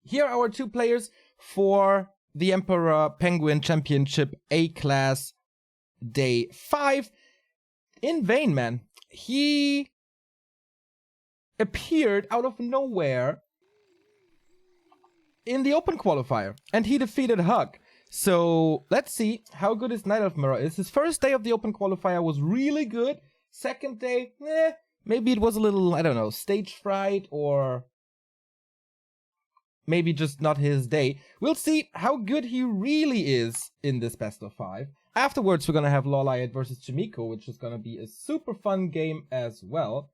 Here are our two players for the Emperor Penguin Championship A-Class Day 5. Invain, man. He appeared out of nowhere in the open qualifier, and he defeated Hug. So let's see how good his Night Elf Mirror is. His first day of the open qualifier was really good. Second day, maybe it was a little, I don't know, stage fright, or maybe just not his day. We'll see how good he really is in this best of 5. Afterwards, we're gonna have Lawliot versus Chimiko, which is gonna be a super fun game as well.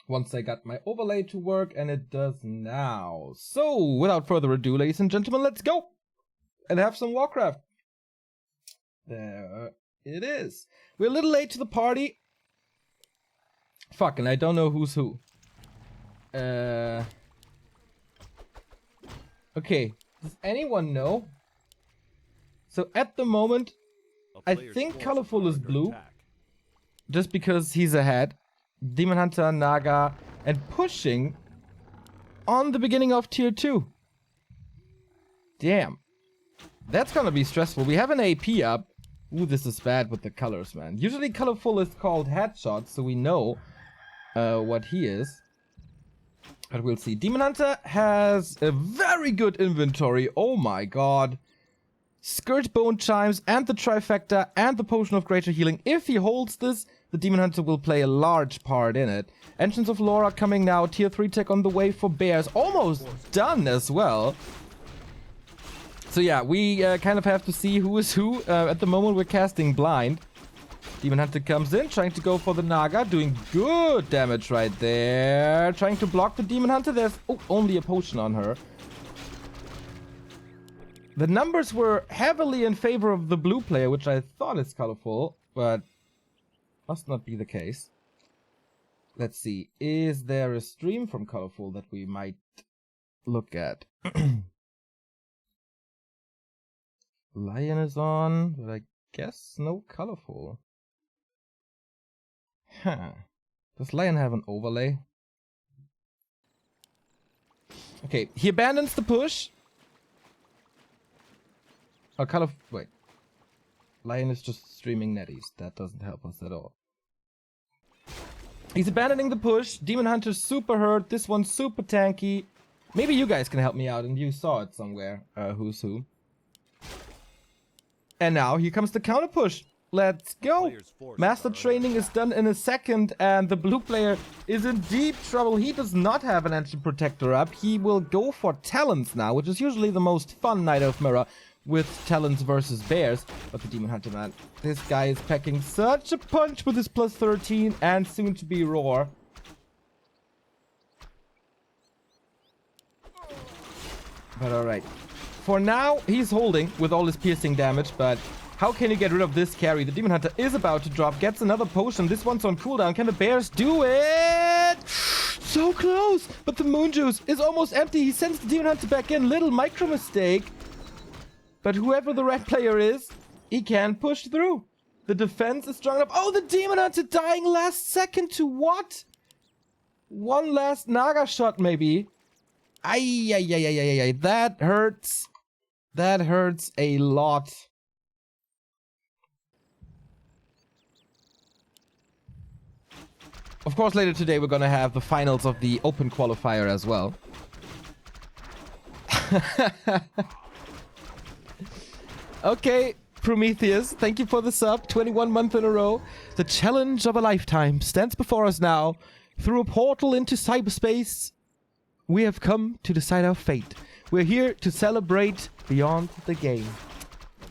Once I got my overlay to work, and it does now. So, without further ado, ladies and gentlemen, let's go and have some Warcraft. There it is. We're a little late to the party. Fuck, and I don't know who's who. Okay, does anyone know? So at the moment, I think Colorful is blue. Just because he's ahead. Demon Hunter, Naga, and pushing on the beginning of tier 2. Damn. That's gonna be stressful. We have an AP up. Ooh, this is bad with the colors, man. Usually Colorful is called Headshot, so we know what he is. But we'll see. Demon Hunter has a very good inventory. Oh my god. Skirt Bone Chimes and the Trifecta and the Potion of Greater Healing. If he holds this, the Demon Hunter will play a large part in it. Entrance of Laura coming now. Tier 3 tech on the way for Bears. Almost done as well. So yeah, we kind of have to see who is who. At the moment we're casting blind. Demon Hunter comes in, trying to go for the Naga. Doing good damage right there. Trying to block the Demon Hunter. There's only a potion on her. The numbers were heavily in favor of the blue player, which I thought is Colorful, but must not be the case. Let's see. Is there a stream from Colorful that we might look at? Lion is on, but I guess no Colorful. Huh. Does Lion have an overlay? Okay, he abandons the push. Oh, wait. Lion is just streaming netties. That doesn't help us at all. He's abandoning the push. Demon Hunter's super hurt. This one's super tanky. Maybe you guys can help me out, and you saw it somewhere. Who's who. And now here comes the counter push. Let's go. Master training is done in a second, and the blue player is in deep trouble. He does not have an Ancient Protector up. He will go for Talons now, which is usually the most fun Night Elf Mirror with Talons versus Bears. But the Demon Hunter, man, this guy is packing such a punch with his plus 13 and soon to be Roar. But alright. For now, he's holding with all his piercing damage, but how can you get rid of this carry? The Demon Hunter is about to drop, gets another potion. This one's on cooldown. Can the Bears do it? So close! But the Moon Juice is almost empty. He sends the Demon Hunter back in. Little micro mistake. But whoever the red player is, he can push through. The defense is strong enough. Oh, the Demon Hunter dying last second to what? One last Naga shot, maybe. Ay. That hurts. That hurts a lot. Of course, later today we're gonna have the finals of the open qualifier as well. Okay, Prometheus, thank you for the sub. 21 months in a row. The challenge of a lifetime stands before us now. Through a portal into cyberspace, we have come to decide our fate. We're here to celebrate beyond the game.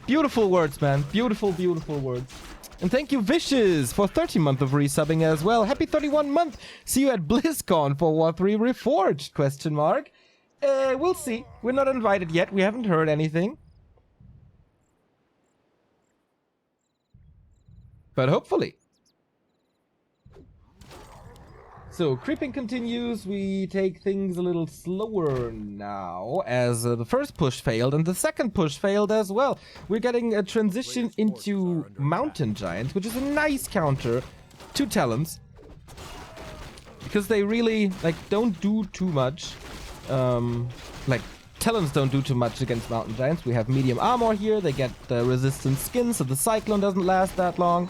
Beautiful words, man. Beautiful, beautiful words. And thank you, Vicious, for 30 months of resubbing as well. Happy 31 month. See you at BlizzCon for War 3 Reforged, question mark. We'll see. We're not invited yet. We haven't heard anything. But hopefully. So, creeping continues. We take things a little slower now, as the first push failed and the second push failed as well. We're getting a transition into Mountain Giants, which is a nice counter to Talons. Because they really, like, don't do too much. Like, talents don't do too much against mountain giants. We have medium armor here. They get the resistant skin, so the cyclone doesn't last that long.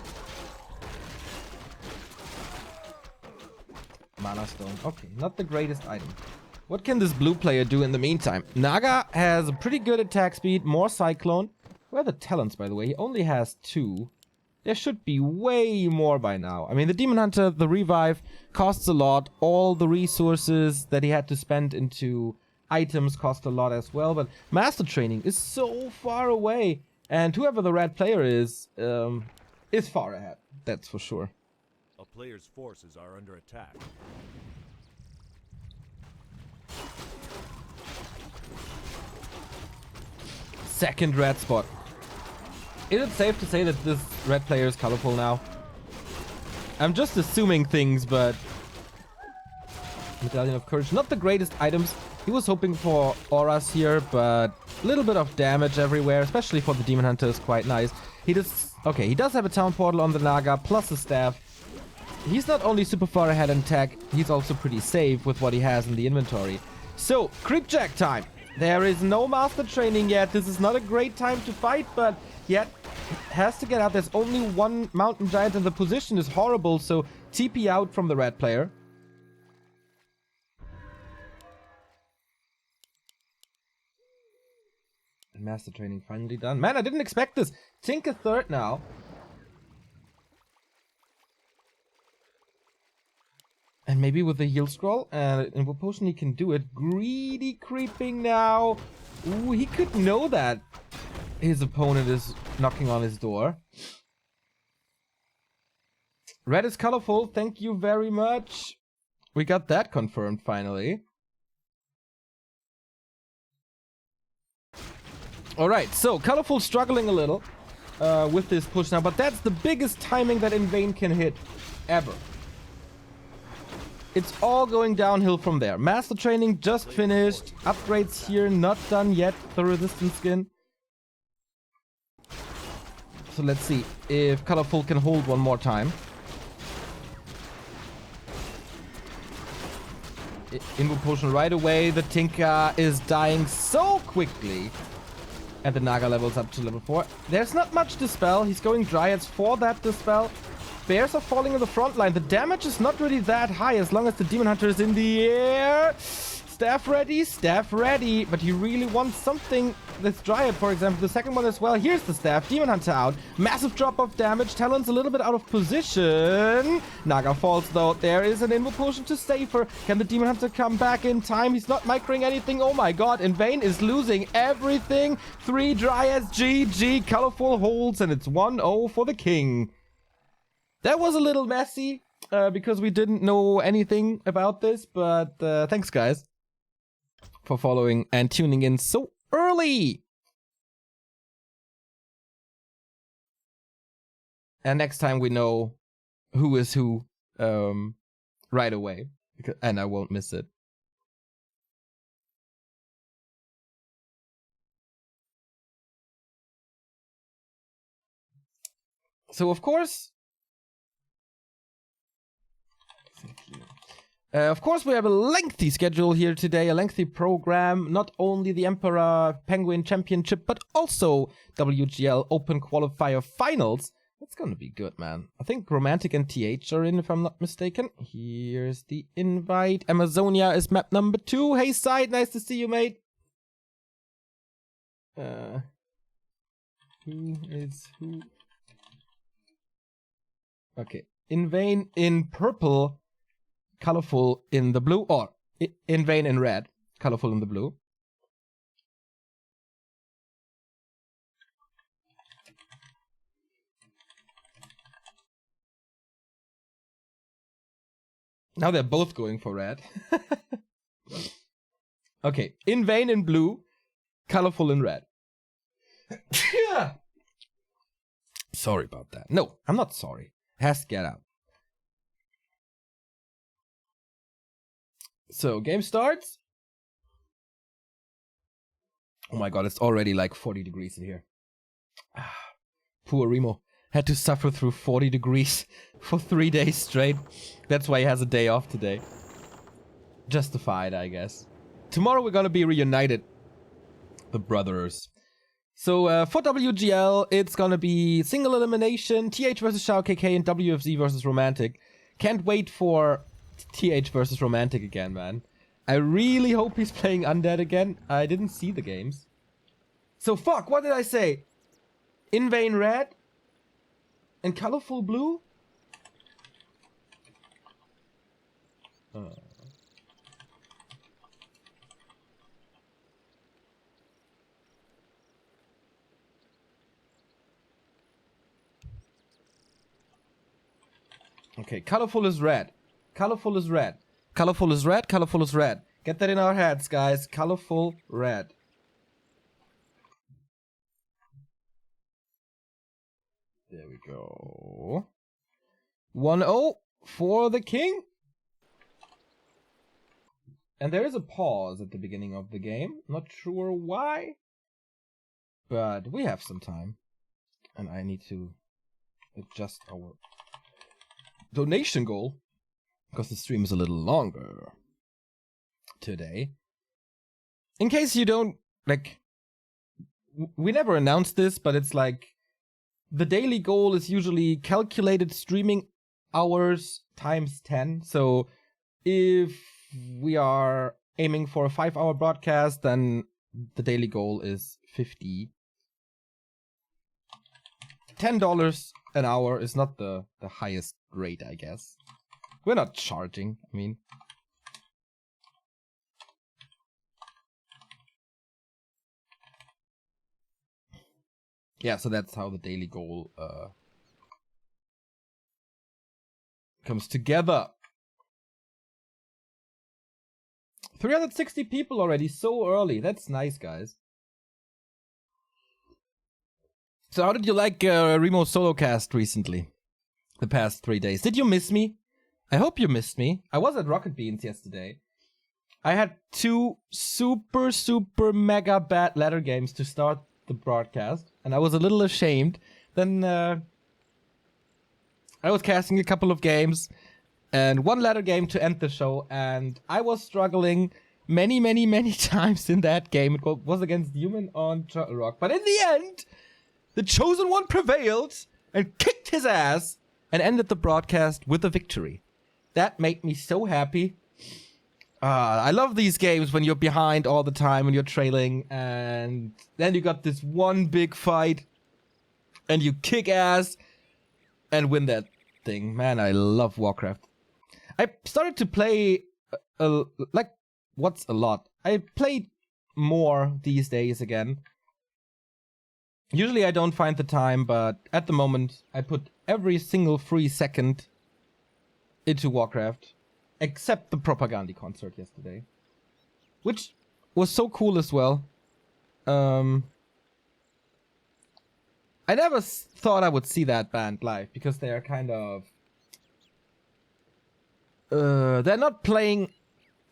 Mana stone. Okay, not the greatest item. What can this blue player do in the meantime? Naga has a pretty good attack speed, more cyclone. Where are the talents, by the way? He only has 2. There should be way more by now. I mean, the Demon Hunter, the revive, costs a lot. All the resources that he had to spend into items cost a lot as well. But Master Training is so far away. And whoever the red player is far ahead. That's for sure. A player's forces are under attack. Second red spot. Is it safe to say that this red player is colorful now? I'm just assuming things, but... Medallion of Courage, not the greatest items. He was hoping for auras here, but a little bit of damage everywhere, especially for the Demon Hunter, is quite nice. He does... Okay, he does have a town portal on the Naga, plus a staff. He's not only super far ahead in tech, he's also pretty safe with what he has in the inventory. So, Creepjack time. There is no Master Training yet. This is not a great time to fight, but yet has to get out. There's only one mountain giant and the position is horrible, so TP out from the red player. And Master Training finally done. Man, I didn't expect this. Tinker third now. And maybe with the heal scroll and Invo Potion he can do it. Greedy creeping now. Ooh, he could know that his opponent is knocking on his door. Red is colorful. Thank you very much. We got that confirmed finally. Alright, so colorful struggling a little with this push now. But that's the biggest timing that Invain can hit ever. It's all going downhill from there. Master Training just finished. Upgrades here not done yet. The resistance skin. So let's see if Colorful can hold one more time. Invo Potion right away. The Tinker is dying so quickly. And the Naga levels up to level 4. There's not much Dispel. He's going Dryads for that Dispel. Bears are falling in the front line. The damage is not really that high as long as the Demon Hunter is in the air. Staff ready, staff ready. But you really want something. This Dryad, for example, the second one as well. Here's the staff. Demon Hunter out. Massive drop of damage. Talon's a little bit out of position. Naga falls though. There is an Invo Potion to save her. Can the Demon Hunter come back in time? He's not microing anything. Oh my god. Invain is losing everything. 3 Dryads. GG. Colorful holds. And it's 1-0 for the king. That was a little messy, because we didn't know anything about this, but thanks guys for following and tuning in so early. And next time we know who is who right away, and I won't miss it. So of course... of course, we have a lengthy schedule here today, a lengthy program. Not only the Emperor Penguin Championship, but also WGL Open Qualifier Finals. That's gonna be good, man. I think Romantic and TH are in, if I'm not mistaken. Here's the invite. Amazonia is map number 2. Hey, Side, nice to see you, mate. Who is who? Okay. Invain in purple. Colorful in the blue, or Invain in red, colorful in the blue. Now they're both going for red. Okay, Invain in blue, colorful in red. Sorry about that. No, I'm not sorry. Has to get out. So, game starts. Oh my god, it's already like 40 degrees in here. Poor Remo. Had to suffer through 40 degrees for 3 days straight. That's why he has a day off today. Justified, I guess. tomorrow we're gonna be reunited, the brothers. So for WGL, it's gonna be single elimination, TH versus Shao KK, and WFZ versus Romantic. Can't wait for TH versus Romantic again, man. I really hope he's playing Undead again. I didn't see the games. So fuck, what did I say? Invain red and colorful blue? Okay, colorful is red. Colorful is red. Colorful is red. Colorful is red. Get that in our heads, guys. Colorful red. There we go. 1-0 for the king. And there is a pause at the beginning of the game. Not sure why. But we have some time. And I need to adjust our donation goal. Because the stream is a little longer today. In case you don't, like, we never announced this, but it's like, the daily goal is usually calculated streaming hours times 10. So if we are aiming for a 5-hour broadcast, then the daily goal is 50. $10 an hour is not the highest rate, I guess. We're not charging, I mean. Yeah, so that's how the daily goal comes together. 360 people already, so early. That's nice, guys. So how did you like Remo's solo cast recently? The past 3 days. Did you miss me? I hope you missed me. I was at Rocket Beans yesterday. I had 2 super mega bad ladder games to start the broadcast, and I was a little ashamed. Then I was casting a couple of games, and 1 ladder game to end the show, and I was struggling many times in that game. It was against Human on Turtle Rock, but in the end, the chosen one prevailed and kicked his ass and ended the broadcast with a victory. That made me so happy. I love these games when you're behind all the time, when you're trailing, and then you got this one big fight, and you kick ass and win that thing. Man, I love Warcraft. I started to play, like, what's a lot? I played more these days again. Usually I don't find the time, but at the moment, I put every single free second into Warcraft. Except the Propaganda concert yesterday. Which was so cool as well. I never thought I would see that band live, because they are kind of... they're not playing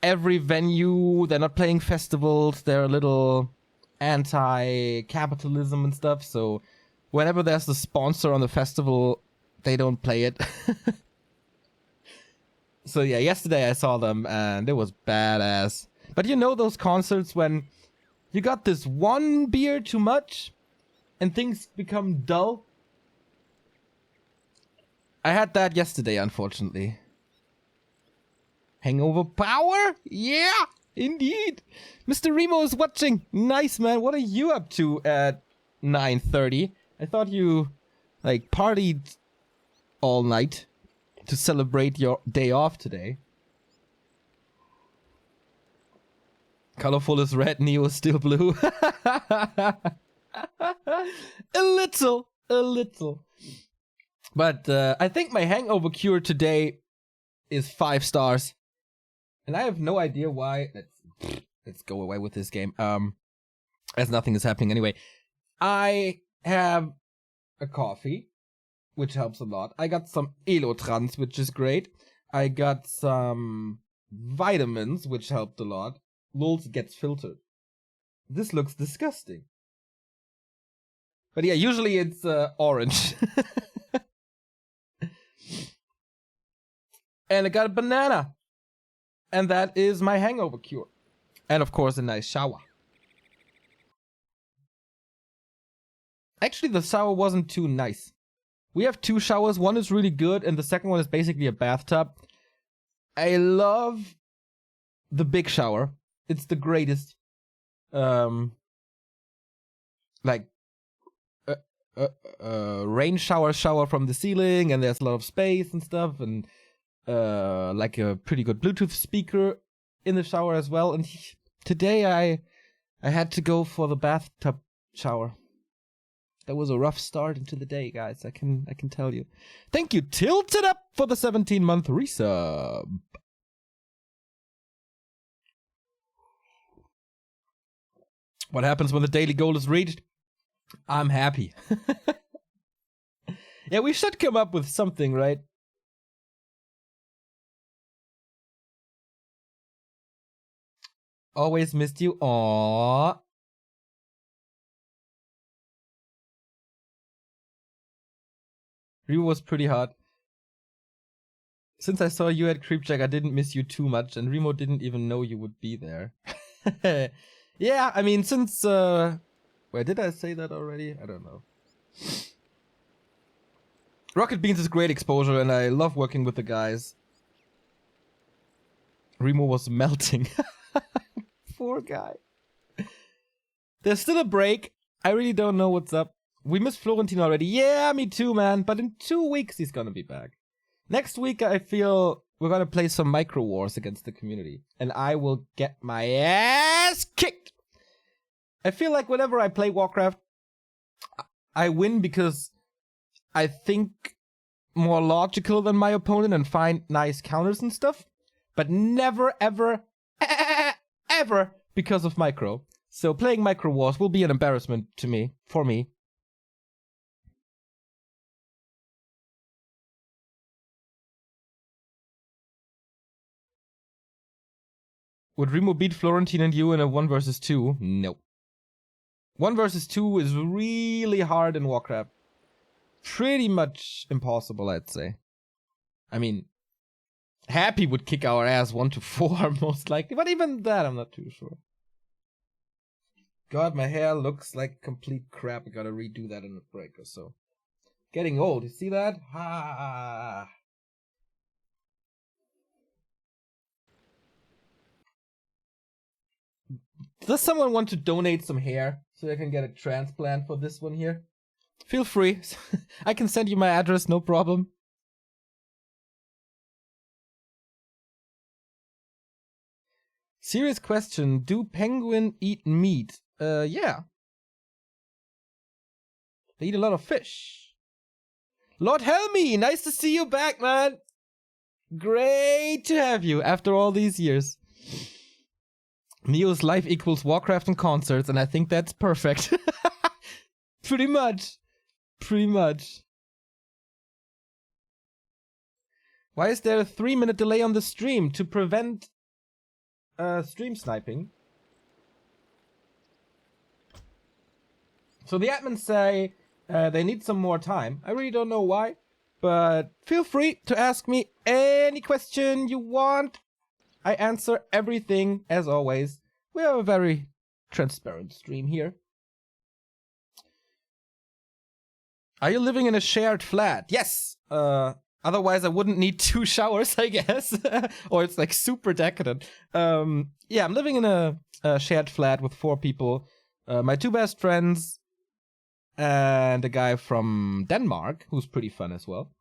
every venue, they're not playing festivals, they're a little anti-capitalism and stuff, so whenever there's the sponsor on the festival, they don't play it. So yeah, yesterday I saw them and it was badass. But you know those concerts when you got this one beer too much and things become dull? I had that yesterday, unfortunately. Hangover power? Yeah, indeed. Mr. Remo is watching. Nice, man. What are you up to at 9:30? I thought you, like, partied all night to celebrate your day off today. Colorful is red, Neo is still blue. A little. But I think my hangover cure today is 5 stars. And I have no idea why. Let's go away with this game. As nothing is happening anyway. I have a coffee, which helps a lot. I got some Elotrans, which is great. I got some vitamins, which helped a lot. Lulz gets filtered. This looks disgusting. But yeah, usually it's orange. And I got a banana. And that is my hangover cure. And of course, a nice shower. Actually, the shower wasn't too nice. We have 2 showers. One is really good, and the second one is basically a bathtub. I love the big shower. It's the greatest. Like rain shower from the ceiling, and there's a lot of space and stuff, and like a pretty good Bluetooth speaker in the shower as well. And today I had to go for the bathtub shower. That was a rough start into the day, guys. I can tell you. Thank you, Tilted Up, for the 17-month resub. What happens when the daily goal is reached? I'm happy. Yeah, we should come up with something, right? Always missed you. Aww. Ryu was pretty hot. Since I saw you at Creepjack, I didn't miss you too much, and Remo didn't even know you would be there. Yeah, I mean, since, where did I say that already? I don't know. Rocket Beans is great exposure, and I love working with the guys. Remo was melting. Poor guy. There's still a break. I really don't know what's up. We missed Florentin already. Yeah, me too, man. But in 2 weeks, he's gonna be back. Next week, I feel we're gonna play some micro wars against the community. And I will get my ass kicked. I feel like whenever I play Warcraft, I win because I think more logical than my opponent and find nice counters and stuff. But never, ever, ever because of micro. So playing micro wars will be an embarrassment to me, for me. Would Remo beat Florentine and you in a 1 versus 2? No. 1 versus 2 is really hard in Warcraft. Pretty much impossible, I'd say. I mean, Happy would kick our ass 1 to 4 most likely, but even that I'm not too sure. God, my hair looks like complete crap. I gotta redo that in a break or so. Getting old, you see that? Ha! Does someone want to donate some hair so I can get a transplant for this one here? Feel free. I can send you my address, no problem. Serious question. Do penguin eat meat? Yeah. They eat a lot of fish. Lord Helmy, nice to see you back, man. Great to have you after all these years. Neo's life equals Warcraft and concerts, and I think that's perfect. Pretty much. Pretty much. Why is there a 3-minute delay on the stream? To prevent stream sniping. So the admins say they need some more time. I really don't know why, but feel free to ask me any question you want. I answer everything, as always. We have a very transparent stream here. Are you living in a shared flat? Yes! Otherwise I wouldn't need 2 showers, I guess. Or it's like super decadent. Yeah, I'm living in a shared flat with 4 people. My 2 best friends and a guy from Denmark, who's pretty fun as well.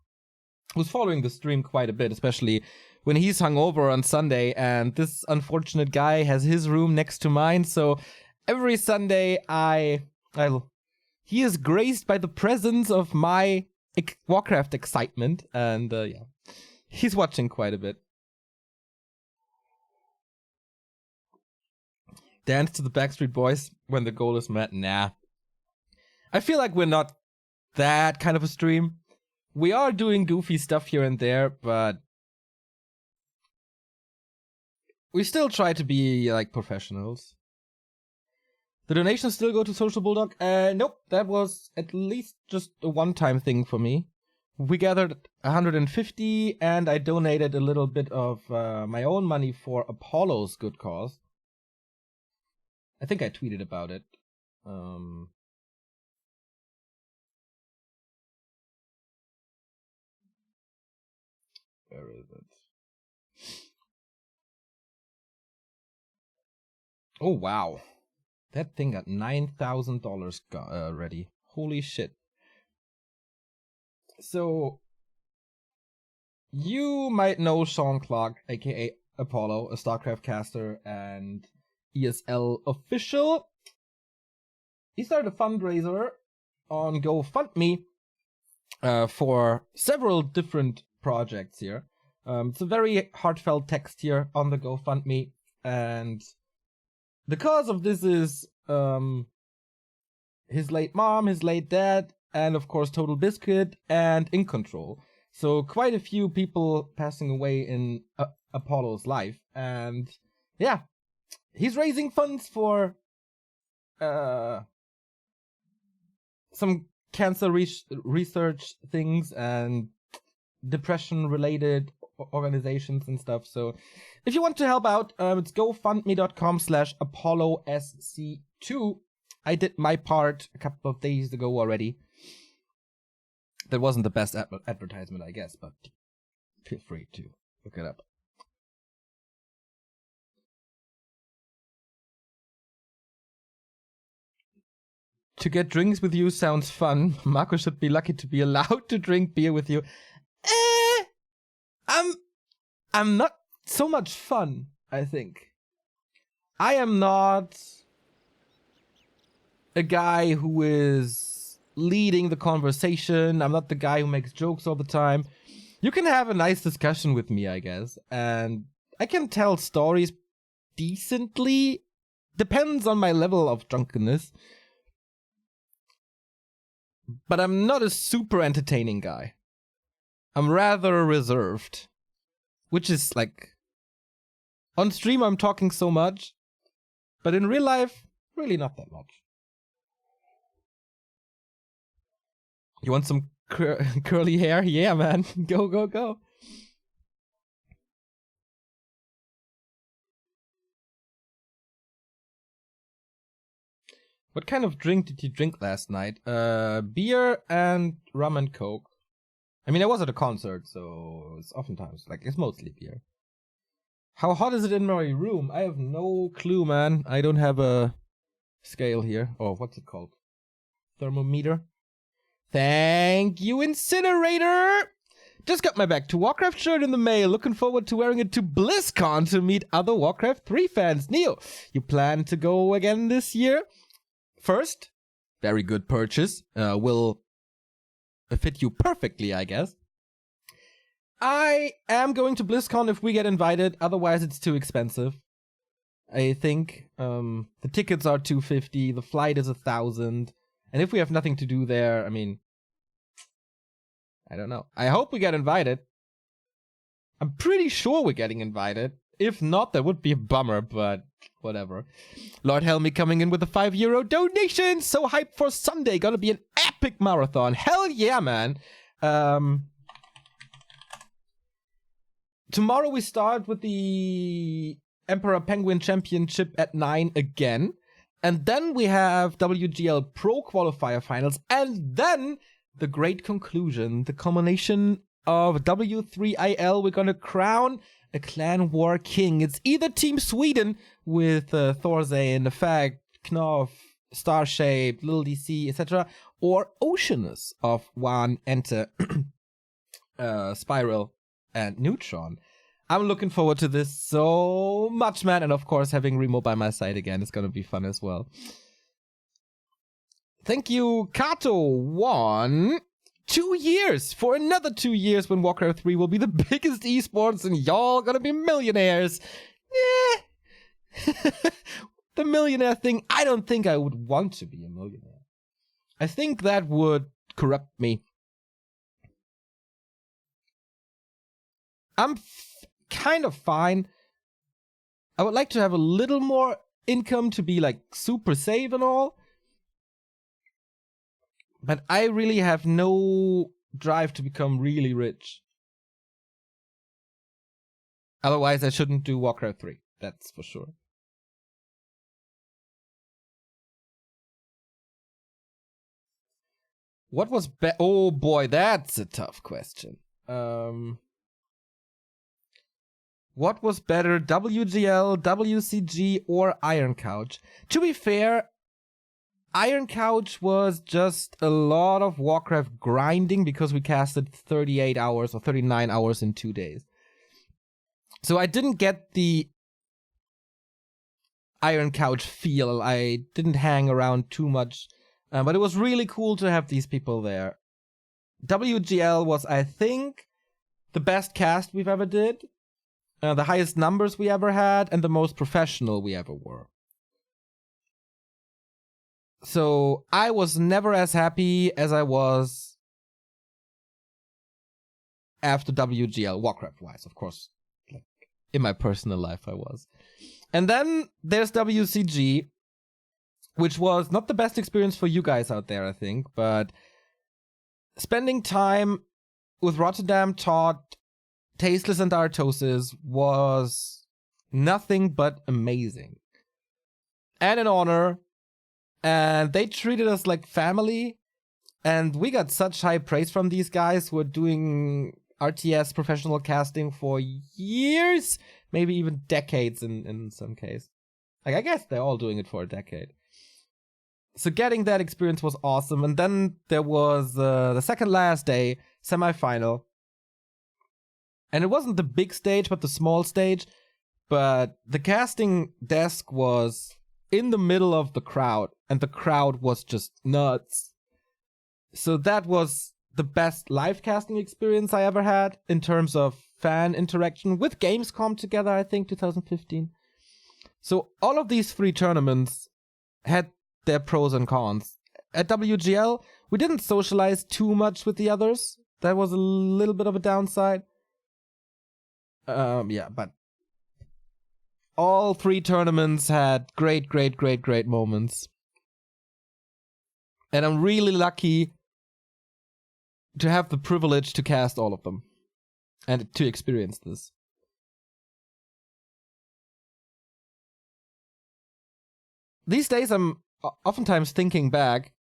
Who's following the stream quite a bit, especially when he's hungover on Sunday, and this unfortunate guy has his room next to mine, so every Sunday he is graced by the presence of my Warcraft excitement, and yeah, he's watching quite a bit. Dance to the Backstreet Boys when the goal is met? Nah. I feel like we're not that kind of a stream. We are doing goofy stuff here and there, but we still try to be like professionals. The donations still go to Social Bulldog? Nope, that was at least just a one-time thing for me. We gathered 150 and I donated a little bit of my own money for Apollo's good cause. I think I tweeted about it. Where is it? Oh, wow. That thing got $9,000 already. Holy shit. So, you might know Sean Clark, aka Apollo, a StarCraft caster and ESL official. He started a fundraiser on GoFundMe for several different projects here. It's a very heartfelt text here on the GoFundMe, and the cause of this is his late mom, his late dad, and of course Total Biscuit and In Control. So quite a few people passing away in Apollo's life, and yeah, he's raising funds for some cancer research things and depression-related organizations and stuff. So if you want to help out, it's gofundme.com/ApolloSC2. I did my part a couple of days ago already. That wasn't the best advertisement, I guess, but feel free to look it up. To get drinks with you sounds fun. Marco should be lucky to be allowed to drink beer with you. I'm not so much fun, I think. I am not a guy who is leading the conversation. I'm not the guy who makes jokes all the time. You can have a nice discussion with me, I guess, and I can tell stories decently. Depends on my level of drunkenness. But I'm not a super entertaining guy. I'm rather reserved. Which is like, on stream I'm talking so much, but in real life, really not that much. You want some curly hair? Yeah, man. Go, go, go. What kind of drink did you drink last night? Beer and rum and coke. I mean, I was at a concert, so it's oftentimes, like, it's mostly beer. How hot is it in my room? I have no clue, man. I don't have a scale here. Oh, what's it called? Thermometer? Thank you, Incinerator! Just got my Back to Warcraft shirt in the mail. Looking forward to wearing it to BlizzCon to meet other Warcraft 3 fans. Neo, you plan to go again this year? First, very good purchase. Will fit you perfectly, I guess. I am going to BlizzCon if we get invited. Otherwise, it's too expensive. I think the tickets are $250. The flight is $1,000. And if we have nothing to do there, I mean, I don't know. I hope we get invited. I'm pretty sure we're getting invited. If not, that would be a bummer, but whatever. Lord Helmy coming in with a €5 donation. So hyped for Sunday. Gonna be an epic marathon. Hell yeah, man. Tomorrow we start with the Emperor Penguin Championship at 9 again. And then we have WGL Pro Qualifier Finals. And then the great conclusion. The culmination of W3IL. We're gonna crown a clan war king. It's either Team Sweden with Thorzane, Nefag, Knopf, Starshape, Little DC, etc., or Oceanus of Wan, Enter, Spiral, and Neutron. I'm looking forward to this so much, man. And of course, having Remo by my side again is gonna be fun as well. Thank you, Kato1. 2 years for another 2 years when Warcraft 3 will be the biggest esports and y'all gonna be millionaires. The millionaire thing, I don't think I would want to be a millionaire. I think that would corrupt me. I'm kind of fine. I would like to have a little more income to be like super safe and all. But I really have no drive to become really rich. Otherwise, I shouldn't do Warcraft 3. That's for sure. What was oh boy, that's a tough question. What was better, WGL, WCG, or Iron Couch? To be fair, Iron Couch was just a lot of Warcraft grinding because we casted 38 hours or 39 hours in 2 days. So I didn't get the Iron Couch feel. I didn't hang around too much, but it was really cool to have these people there. WGL was, I think, the best cast we've ever did, the highest numbers we ever had, and the most professional we ever were. So I was never as happy as I was after WGL, Warcraft-wise, of course. Like, in my personal life, I was. And then there's WCG, which was not the best experience for you guys out there, I think, but spending time with Rotterdam, Todd, Tasteless, and Artosis was nothing but amazing. And an honor. And they treated us like family, and we got such high praise from these guys who were doing RTS professional casting for years, maybe even decades in some case. Like, I guess they're all doing it for a decade. So getting that experience was awesome. And then there was the second last day, semifinal. And it wasn't the big stage, but the small stage. But the casting desk was in the middle of the crowd, and the crowd was just nuts. So that was the best live casting experience I ever had in terms of fan interaction with Gamescom together, I think, 2015. So all of these 3 tournaments had their pros and cons. At WGL, we didn't socialize too much with the others. That was a little bit of a downside. Yeah, but all 3 tournaments had great moments. And I'm really lucky to have the privilege to cast all of them and to experience this. These days, I'm oftentimes thinking back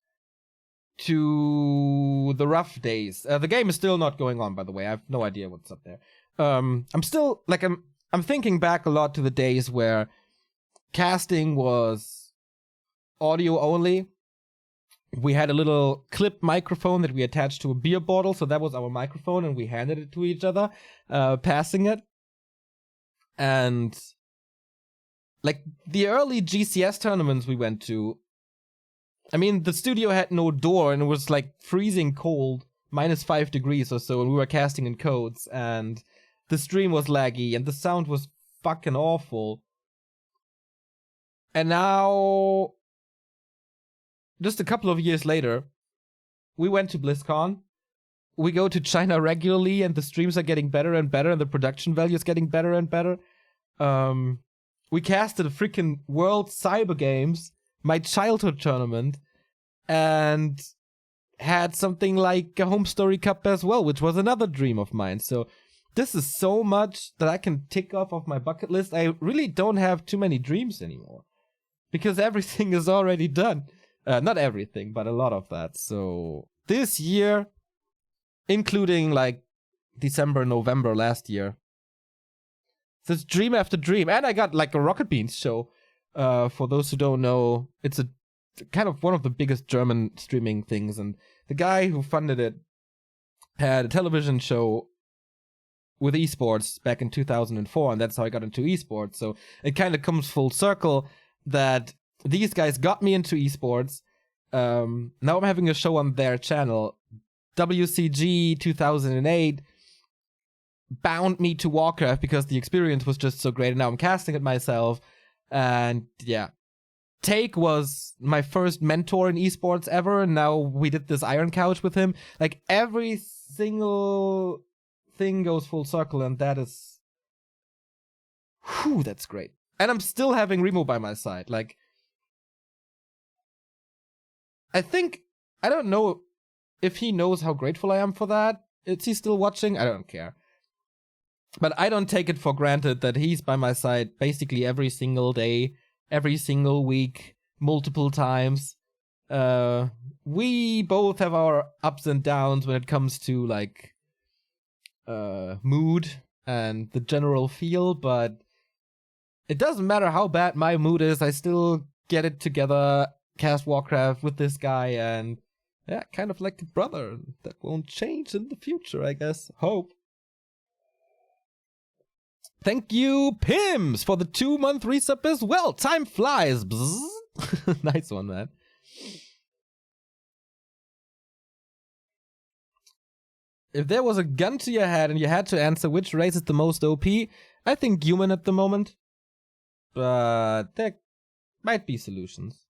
to the rough days. The game is still not going on, by the way. I have no idea what's up there. I'm still, like, I'm thinking back a lot to the days where casting was audio only. We had a little clip microphone that we attached to a beer bottle, so that was our microphone, and we handed it to each other, passing it. And like the early GCS tournaments we went to, I mean, the studio had no door, and it was like freezing cold, -5 degrees or so, and we were casting in codes, and the stream was laggy, and the sound was fucking awful. And now, just a couple of years later, we went to BlizzCon. We go to China regularly, and the streams are getting better and better, and the production value is getting better and better. We casted a freaking World Cyber Games, my childhood tournament, and had something like a Home Story Cup as well, which was another dream of mine. So this is so much that I can tick off of my bucket list. I really don't have too many dreams anymore, because everything is already done. Not everything, but a lot of that. So this year, including like December, November last year, so it's dream after dream. And I got like a Rocket Beans show. For those who don't know, it's a kind of one of the biggest German streaming things. And the guy who funded it had a television show with esports back in 2004. And that's how I got into esports. So it kind of comes full circle that these guys got me into esports. Now I'm having a show on their channel. WCG 2008 bound me to Warcraft because the experience was just so great, and now I'm casting it myself. And yeah, Take was my first mentor in esports ever, and now we did this Iron Couch with him. Like, every single thing goes full circle, and that is, whew, that's great. And I'm still having Remo by my side. Like, I don't know if he knows how grateful I am for that. Is he still watching? I don't care. But I don't take it for granted that he's by my side basically every single day, every single week, multiple times. We both have our ups and downs when it comes to like mood and the general feel, but it doesn't matter how bad my mood is, I still get it together, cast Warcraft with this guy, and yeah, kind of like a brother. That won't change in the future, I guess. Hope. Thank you, Pims, for the 2-month resub as well. Time flies. Nice one, man. If there was a gun to your head and you had to answer which race is the most OP, I think human at the moment. But there might be solutions.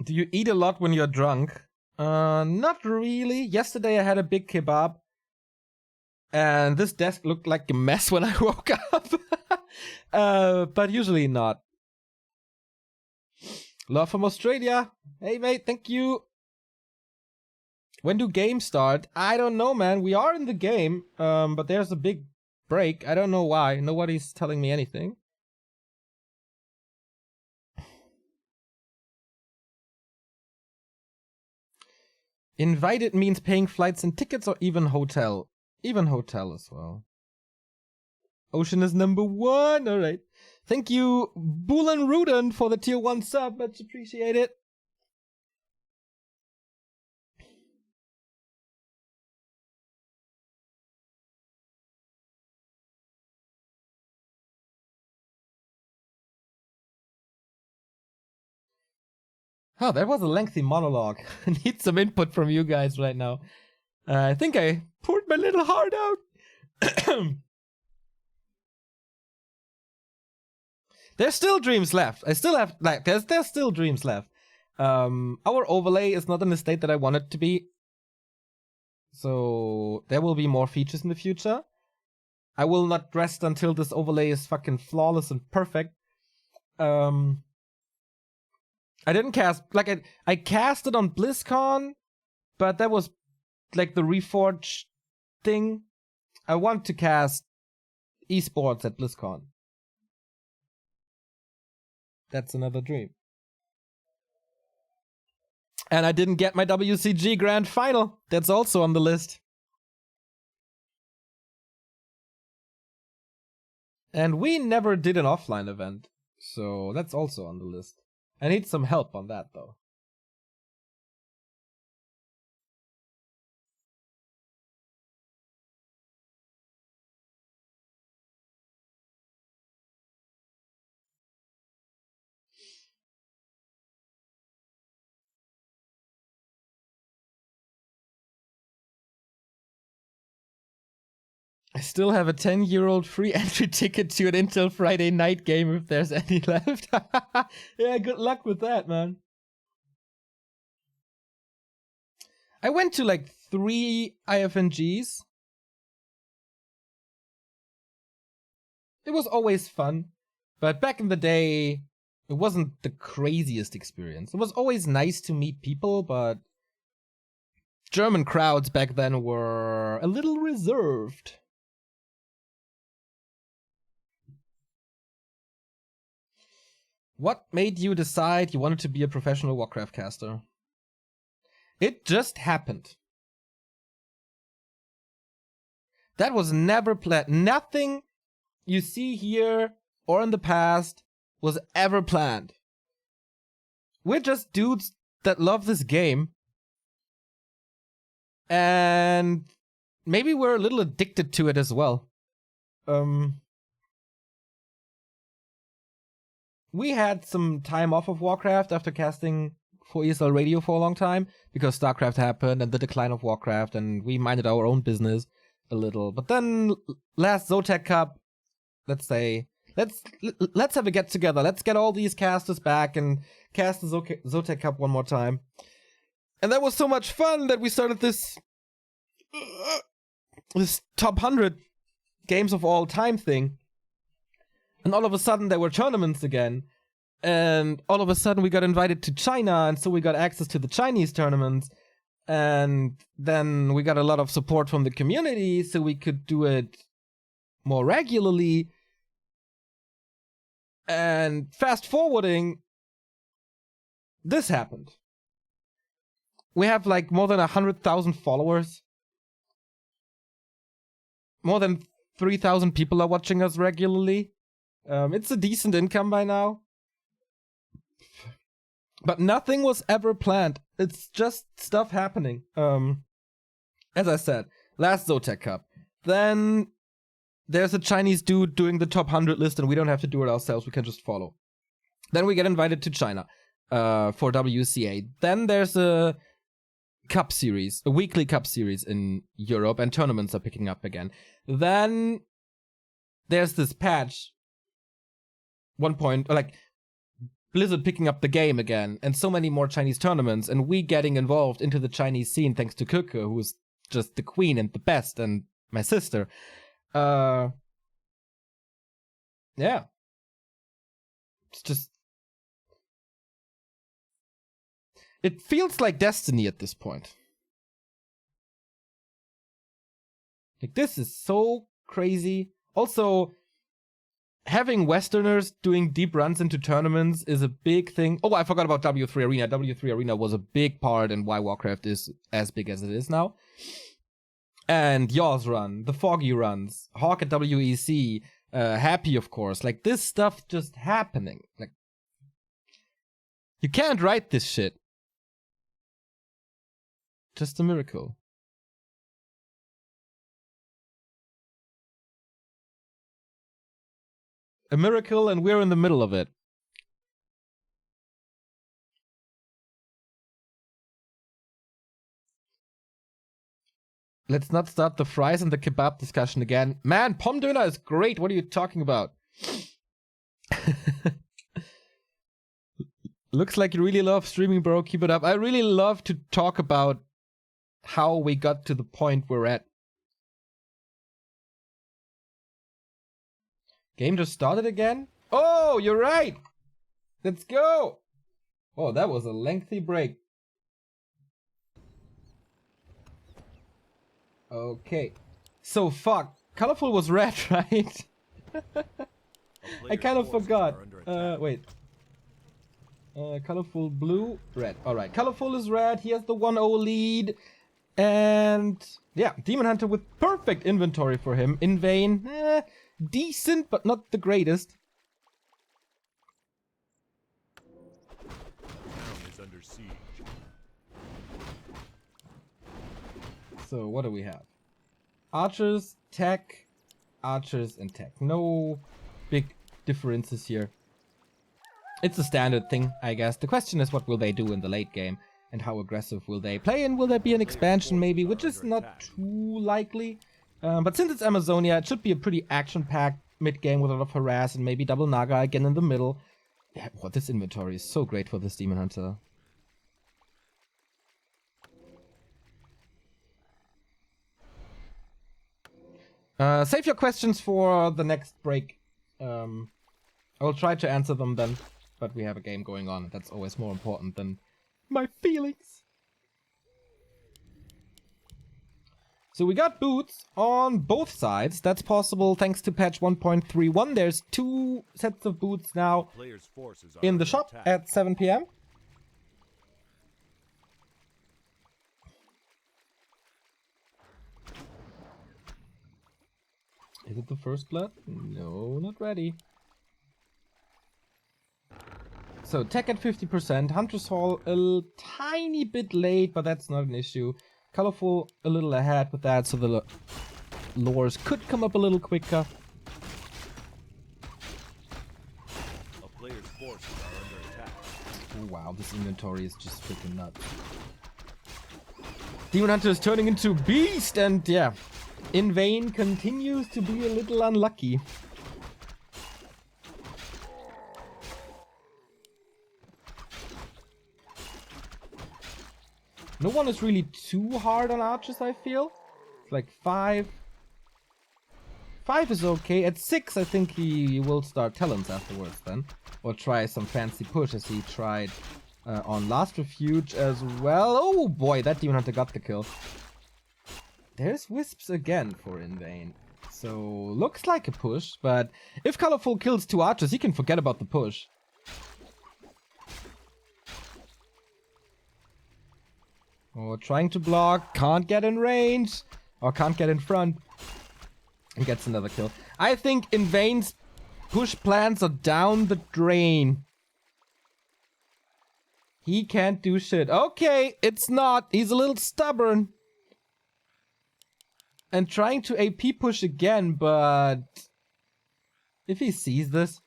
Do you eat a lot when you're drunk? Not really. Yesterday I had a big kebab. And this desk looked like a mess when I woke up. But usually not. Love from Australia. Hey mate, thank you. When do games start? I don't know, man. We are in the game, but there's a big break. I don't know why. Nobody's telling me anything. Invited means paying flights and tickets or even hotel? Even hotel as well. Ocean is number 1. Alright. Thank you, Bulan Ruden, for the tier 1 sub. Much appreciated. Oh, that was a lengthy monologue. I need some input from you guys right now. I think I poured my little heart out. There's still dreams left. I still have, like, there's still dreams left. Our overlay is not in the state that I want it to be. So there will be more features in the future. I will not rest until this overlay is fucking flawless and perfect. I didn't cast, like, I cast it on BlizzCon, but that was like the Reforged thing. I want to cast esports at BlizzCon. That's another dream. And I didn't get my WCG Grand Final. That's also on the list. And we never did an offline event, so that's also on the list. I need some help on that, though. I still have a 10-year-old free entry ticket to an Intel Friday night game if there's any left. Yeah, good luck with that, man. I went to like 3 IFNGs. It was always fun, but back in the day, it wasn't the craziest experience. It was always nice to meet people, but German crowds back then were a little reserved. What made you decide you wanted to be a professional Warcraft caster? It just happened. That was never planned. Nothing you see here or in the past was ever planned. We're just dudes that love this game. And maybe we're a little addicted to it as well. We had some time off of Warcraft after casting for ESL Radio for a long time because StarCraft happened and the decline of Warcraft, and we minded our own business a little. But then last Zotac Cup, let's have a get together. Let's get all these casters back and cast the Zotac Cup one more time. And that was so much fun that we started this top 100 games of all time thing. And all of a sudden there were tournaments again. And all of a sudden we got invited to China, and so we got access to the Chinese tournaments. And then we got a lot of support from the community, so we could do it more regularly. And fast forwarding, this happened. We have like more than 100,000 followers. More than 3,000 people are watching us regularly. It's a decent income by now. But nothing was ever planned. It's just stuff happening. As I said, last Zotac Cup. Then there's a Chinese dude doing the top 100 list and we don't have to do it ourselves. We can just follow. Then we get invited to China for WCA. Then there's a cup series, a weekly cup series in Europe, and tournaments are picking up again. Then there's this patch. One point, like Blizzard picking up the game again, and so many more Chinese tournaments, and we getting involved into the Chinese scene thanks to Kuku, who's just the queen and the best, and my sister. Yeah. It's just... It feels like destiny at this point. Like, this is so crazy. Also, having Westerners doing deep runs into tournaments is a big thing. Oh, I forgot about W3 Arena. W3 Arena was a big part in why Warcraft is as big as it is now. And Yaw's run, the Foggy runs, Hawk at WEC, Happy, of course. Like, this stuff just happening. Like, you can't write this shit. Just a miracle. A miracle, and we're in the middle of it. Let's not start the fries and the kebab discussion again. Man, Pom Döner is great. What are you talking about? Looks like you really love streaming, bro. Keep it up. I really love to talk about how we got to the point we're at. Game just started again? Oh, you're right! Let's go! Oh, that was a lengthy break. Okay. So, fuck. Colorful was red, right? I kind of forgot. Wait. Colorful blue, red. Alright, Colorful is red. He has the 1-0 lead. And yeah, Demon Hunter with perfect inventory for him. Invain, decent, but not the greatest. Town is under siege. So what do we have? Archers, tech, archers, and tech. No big differences here. It's a standard thing, I guess. The question is, what will they do in the late game? And how aggressive will they play? And will there be an expansion maybe? Which is not too likely. But since it's Amazonia, it should be a pretty action-packed mid-game with a lot of harass and maybe double Naga again in the middle. Yeah, well, this inventory is so great for this Demon Hunter. Save your questions for the next break. I will try to answer them then. But we have a game going on. That's always more important than my feelings. So we got boots on both sides. That's possible thanks to patch 1.31. There's 2 sets of boots now in the shop at 7 PM. Is it the first blood? No, not ready. So, tech at 50%, Hunter's Hall a tiny bit late, but that's not an issue. Colorful a little ahead with that, so the lures could come up a little quicker. A player's forces are under attack. Oh, wow, this inventory is just freaking nuts. Demon Hunter is turning into beast, and yeah, Invain continues to be a little unlucky. No one is really too hard on archers, I feel. It's like 5. 5 is okay. At 6, I think he will start talents afterwards then. Or try some fancy push as he tried on Last Refuge as well. Oh boy, that Demon Hunter got the kill. There's Wisps again for Invain. So, looks like a push, but if Colorful kills 2 archers, he can forget about the push. Oh, trying to block, can't get in range, or can't get in front, and gets another kill. I think Invain's push plans are down the drain. He can't do shit. Okay, it's not. He's a little stubborn. And trying to AP push again, but if he sees this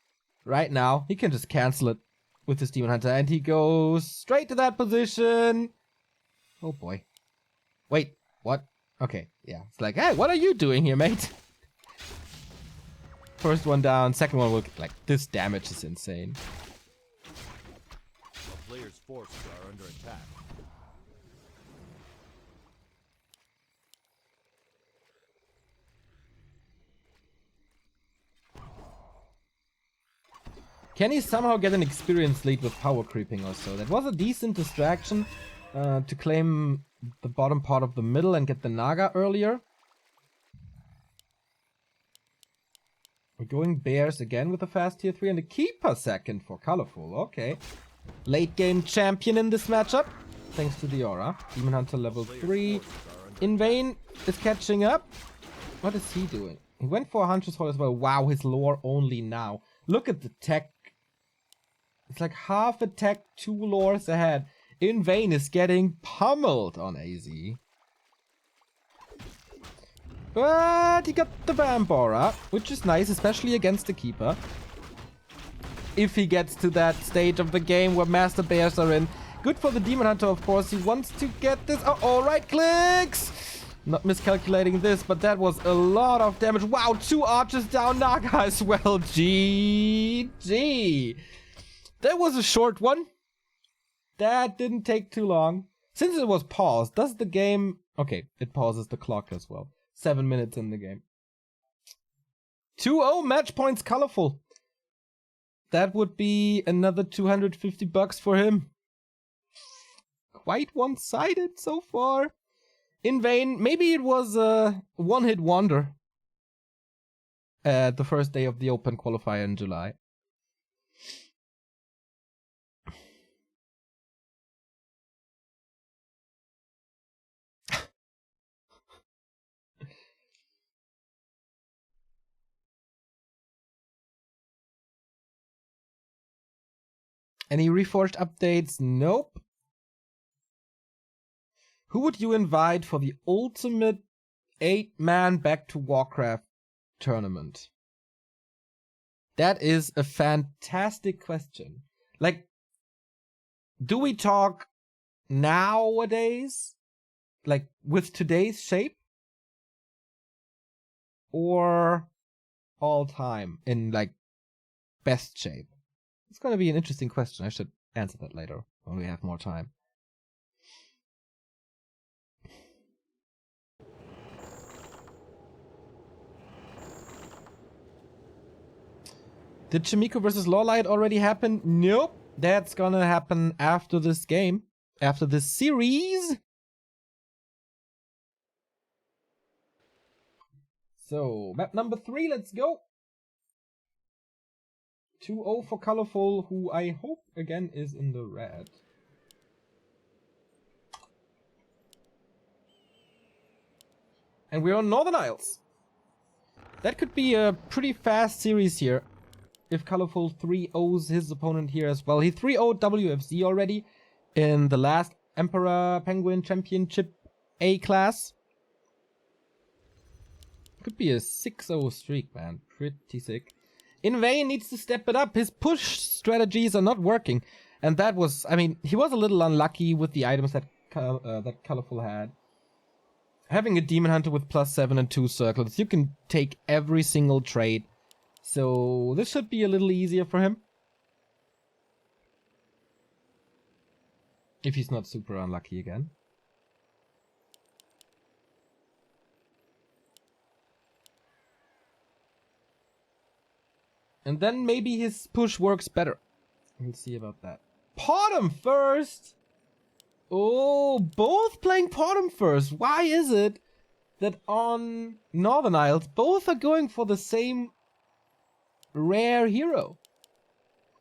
right now, he can just cancel it with his Demon Hunter, and he goes straight to that position. Oh boy. Wait, what? Okay, yeah. It's like, hey, what are you doing here, mate? First one down, second one will, like, this damage is insane. A player's forces are under attack. Can he somehow get an experience lead with power creeping or so? That was a decent distraction to claim the bottom part of the middle and get the Naga earlier. We're going Bears again with a fast tier 3 and a Keeper second for Colorful. Okay. Late game champion in this matchup. Thanks to the aura. Demon Hunter level 3. Invain is catching up. What is he doing? He went for a Hunter's Hold as well. Wow, his lore only now. Look at the tech. It's like half attack, 2 lores ahead. Invain is getting pummeled on AZ. But he got the Vamp Aura, which is nice, especially against the Keeper. If he gets to that stage of the game where Master Bears are in. Good for the Demon Hunter, of course. He wants to get this. Oh, right clicks! Not miscalculating this, but that was a lot of damage. Wow, 2 archers down, Naga as well. GG. That was a short one. That didn't take too long. Since it was paused, does the game... Okay, it pauses the clock as well. 7 minutes in the game. 2-0 match points Colorful. That would be another 250 bucks for him. Quite one-sided so far. Invain, maybe it was a one-hit wonder at the first day of the Open qualifier in July. Any Reforged updates? Nope. Who would you invite for the ultimate 8-man Back to Warcraft tournament? That is a fantastic question. Like, do we talk nowadays? Like, with today's shape? Or all time in, like, best shape? It's gonna be an interesting question. I should answer that later when we have more time. Did Chimiko versus Lawlight already happen? Nope. That's gonna happen after this game. After this series. So, map number 3, let's go. 2-0 for Colorful, who I hope again is in the red. And we're on Northern Isles. That could be a pretty fast series here. If Colorful 3-0s his opponent here as well. He 3-0'd WFZ already in the last Emperor Penguin Championship A class. Could be a 6-0 streak, man. Pretty sick. Invain needs to step it up. His push strategies are not working. And that was, I mean, he was a little unlucky with the items that Colorful had. Having a Demon Hunter with +7 and 2 circles, you can take every single trade. So this should be a little easier for him. If he's not super unlucky again. And then maybe his push works better. We'll see about that. Bottom first. Oh, both playing bottom first. Why is it that on Northern Isles, both are going for the same rare hero?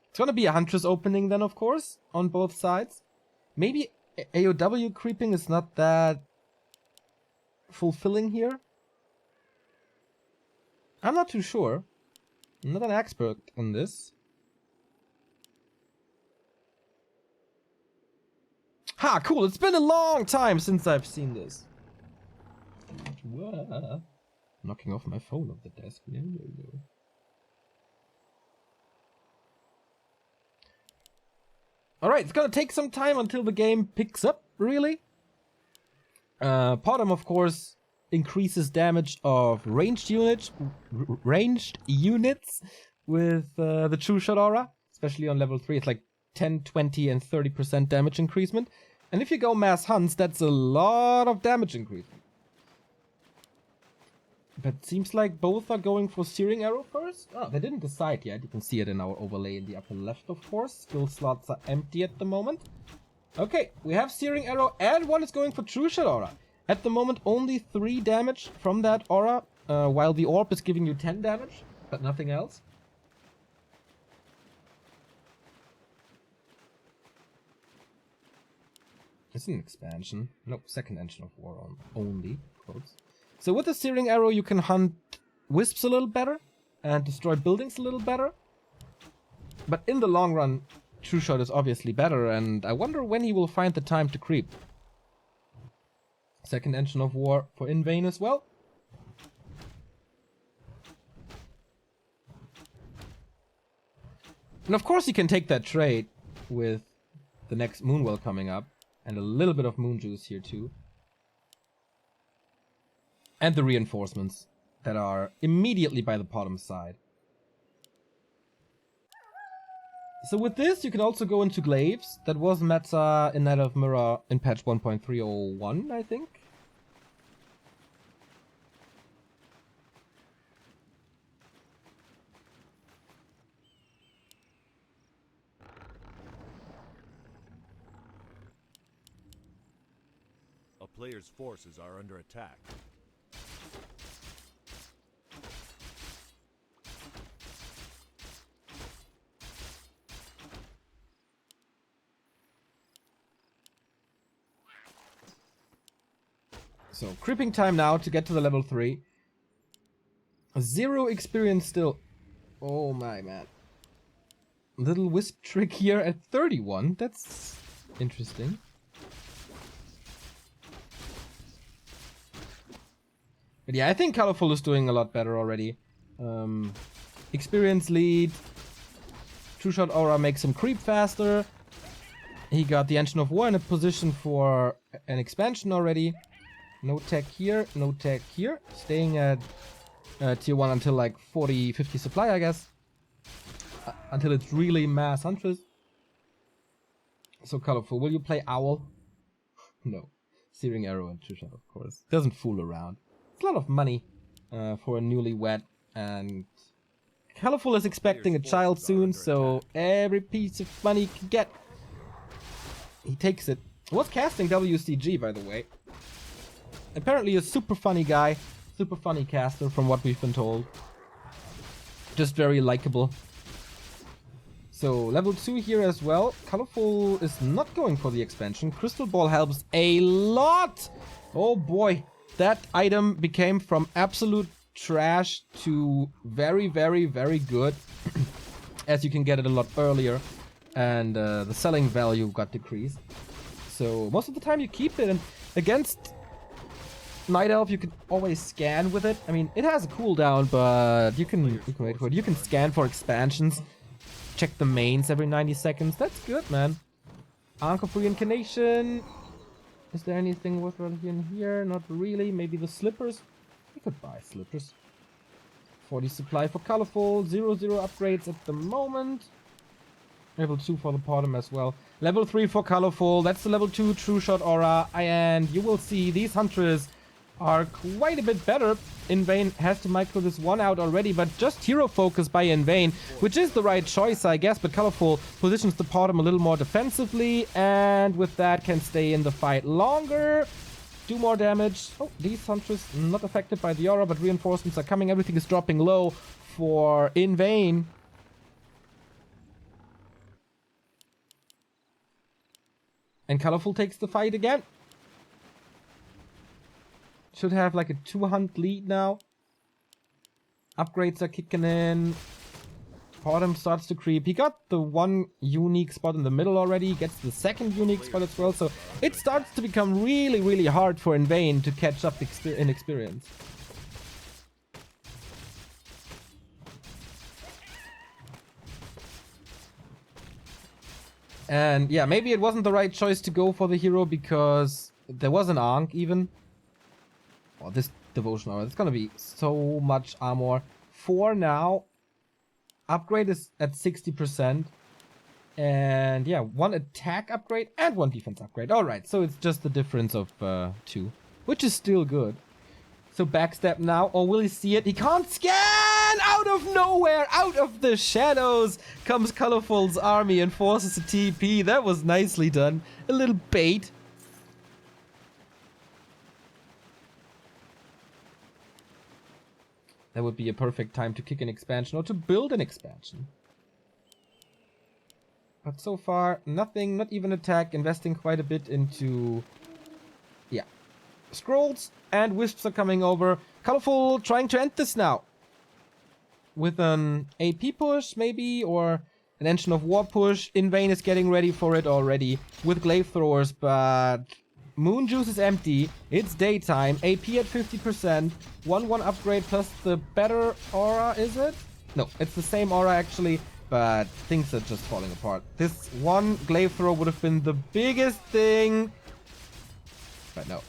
It's gonna be a Huntress opening then, of course, on both sides. Maybe AOW creeping is not that fulfilling here. I'm not too sure. I'm not an expert on this. Ha, cool. It's been a long time since I've seen this. Whoa. Knocking off my phone off the desk. No. Alright, it's gonna take some time until the game picks up, really. Bottom, of course, increases damage of ranged units with the True Shot aura, especially on level 3. It's like 10, 20, and 30% damage increasement. And if you go mass hunts, that's a lot of damage increasement. But seems like both are going for Searing Arrow first. Oh, they didn't decide yet. You can see it in our overlay in the upper left, of course. Skill slots are empty at the moment. Okay, we have Searing Arrow and one is going for True Shot aura. At the moment, only 3 damage from that aura, while the orb is giving you 10 damage, but nothing else. It's an expansion. No, second engine of war on only, quotes. So with the Searing Arrow, you can hunt wisps a little better and destroy buildings a little better. But in the long run, True Shot is obviously better, and I wonder when he will find the time to creep. Second engine of war for Invain as well. And of course you can take that trade with the next Moonwell coming up. And a little bit of moon juice here too. And the reinforcements that are immediately by the bottom side. So with this, you can also go into glaives. That was meta in Night of Mirror in patch 1.301, I think. A player's forces are under attack. So, creeping time now to get to the level 3. 0 experience still. Oh my man. Little wisp trick here at 31. That's interesting. But yeah, I think Colorful is doing a lot better already. Experience lead. True Shot aura makes him creep faster. He got the Engine of War in a position for an expansion already. No tech here, no tech here. Staying at tier 1 until like 40, 50 supply, I guess. Until it's really mass Huntress. So Colorful, will you play Owl? No. Searing Arrow and True Shot, of course. Doesn't fool around. It's a lot of money for a newlywed, and Colorful is expecting a child soon, so every piece of money he can get, he takes it. Was casting WCG, by the way. Apparently a super funny guy, super funny caster from what we've been told. Just very likable. So level 2 here as well. Colorful is not going for the expansion. Crystal Ball helps a lot. Oh boy, that item became from absolute trash to very, very, very good. As you can get it a lot earlier. And the selling value got decreased. So most of the time you keep it, and against Night Elf, you can always scan with it. I mean, it has a cooldown, but you can wait for it. You can scan for expansions, check the mains every 90 seconds. That's good, man. Anchor for Reincarnation. Is there anything worthwhile in here? Not really. Maybe the slippers. We could buy slippers. 40 supply for Colorful. 0 upgrades at the moment. Level 2 for the bottom as well. Level 3 for Colorful. That's the level 2 True Shot aura. And you will see these Hunters are quite a bit better. Invain has to micro this one out already, but just hero focus by Invain, which is the right choice, I guess. But Colorful positions the bottom a little more defensively, and with that can stay in the fight longer, do more damage. Oh, these hunters not affected by the aura, but reinforcements are coming. Everything is dropping low for Invain. And Colorful takes the fight again. Should have like a 2-hunt lead now. Upgrades are kicking in. Bottom starts to creep. He got the one unique spot in the middle already. Gets the second unique spot as well. So it starts to become really, really hard for Invain to catch up in experience. And yeah, maybe it wasn't the right choice to go for the hero because there was an Ankh even. Oh, this devotion aura, it's gonna be so much armor. 4 now. Upgrade is at 60%. And yeah, 1 attack upgrade and 1 defense upgrade. Alright, so it's just the difference of 2. Which is still good. So backstab now, or will he see it? He can't scan! Out of nowhere, out of the shadows comes Colorful's army and forces a TP. That was nicely done. A little bait. That would be a perfect time to kick an expansion or to build an expansion. But so far, nothing, not even attack, investing quite a bit into... yeah. Scrolls and wisps are coming over. Colorful trying to end this now. With an AP push, maybe, or an Engine of War push. Invain is getting ready for it already with glaive throwers, but... Moon Juice is empty. It's daytime. AP at 50%. 1-1 upgrade plus the better aura, is it? No, it's the same aura actually, but things are just falling apart. This one glaive throw would have been the biggest thing. But no.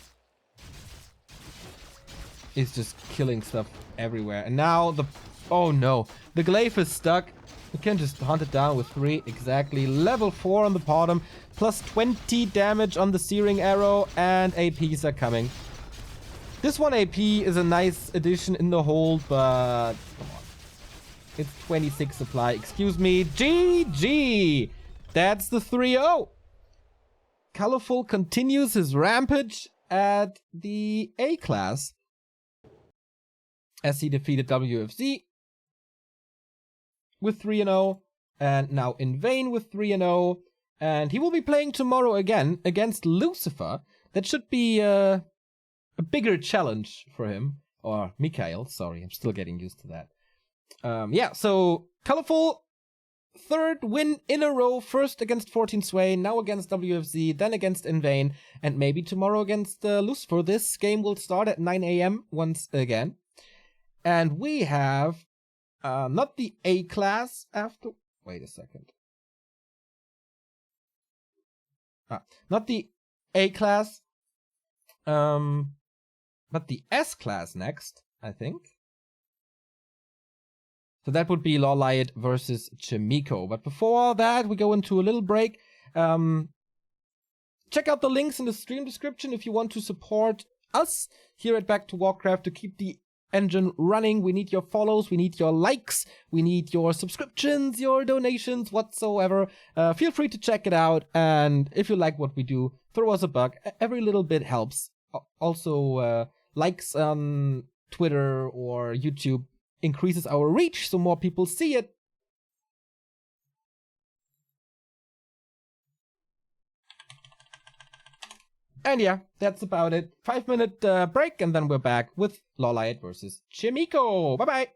It's just killing stuff everywhere. And now the... oh no. The glaive is stuck. You can just hunt it down with 3. Exactly. Level 4 on the bottom. Plus 20 damage on the searing arrow. And APs are coming. This one AP is a nice addition in the hold, but... come on. It's 26 supply. Excuse me. GG! That's the 3-0. Colorful continues his rampage at the A class. As he defeated WFC. With 3-0, and now Invain with 3-0, and he will be playing tomorrow again against Lucifer. That should be a bigger challenge for him, or Mikhail, sorry, I'm still getting used to that. Yeah, so Colorful, 3rd win in a row, first against 14 Sway, now against WFZ, then against Invain, and maybe tomorrow against Lucifer. This game will start at 9 AM once again, and we have... not the A class after... wait a second. Not the A class. But the S class next, I think. So that would be Lawlight versus Chimiko. But before that, we go into a little break. Check out the links in the stream description if you want to support us here at Back to Warcraft to keep the engine running. We need your follows, we need your likes, we need your subscriptions, your donations, whatsoever. Feel free to check it out, and if you like what we do, throw us a buck. Every little bit helps. Also, likes on Twitter or YouTube increases our reach so more people see it. And yeah, that's about it. 5-minute break, and then we're back with Lawlight versus Chimiko. Bye-bye!